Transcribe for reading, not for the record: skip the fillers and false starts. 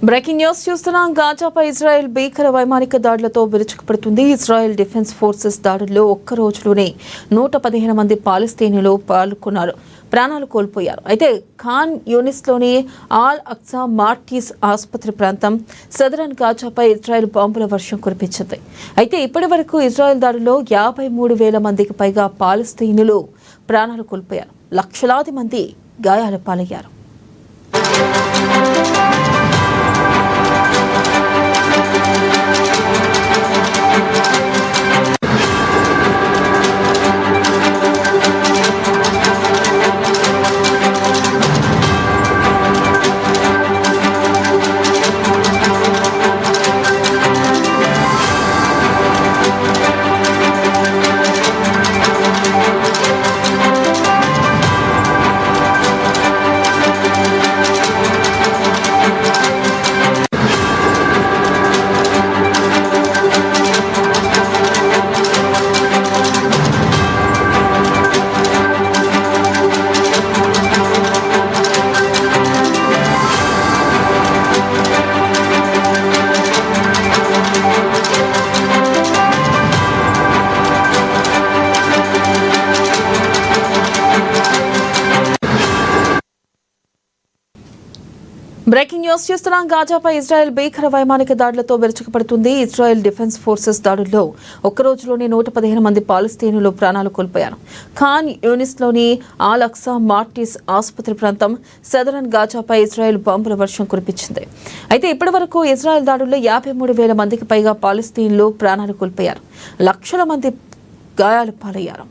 Breaking news చూస్తున్నాం. గాజాపై Israel భీకర వైమానిక దాడులతో విరుచుకుపడుతుంది. ఇజ్రాయెల్ డిఫెన్స్ ఫోర్సెస్ దాడుల్లో ఒక్క రోజులోనే 115 మంది పాలస్తీనియులు ప్రాణాలు కోల్పోయారు. అయితే ఖాన్ యూనిస్లోని ఆల్ అక్సా మార్టీస్ ఆసుపత్రి ప్రాంతం సదరన్ గాజాపై ఇజ్రాయెల్ బాంబుల వర్షం కురిపించింది. అయితే ఇప్పటి వరకు ఇజ్రాయెల్ దాడుల్లో 53,000 మందికి పైగా పాలస్తీనియులు ప్రాణాలు కోల్పోయారు. లక్షలాది మంది గాయాల పాలయ్యారు. బ్రేకింగ్ న్యూస్ చూస్తున్నాం. గాజాపై ఇజ్రాయెల్ భీకర వైమానిక దాడులతో విరుచుకుపడుతుంది. ఇజ్రాయెల్ డిఫెన్స్ ఫోర్సెస్ దాడుల్లో ఒక్క రోజులోనే 115 మంది పాలస్తీనులు ప్రాణాలు కోల్పోయారు. ఖాన్ యూనిస్లోని ఆల్ అక్సా మార్టీస్ ఆసుపత్రి ప్రాంతం సదరన్ గాజాపై ఇజ్రాయెల్ బాంబుల వర్షం కురిపించింది. అయితే ఇప్పటి వరకు ఇజ్రాయెల్ దాడుల్లో 53,000 మందికి పైగా పాలస్తీనులు ప్రాణాలు కోల్పోయారు. లక్షల మంది గాయాలు పాలయ్యారు.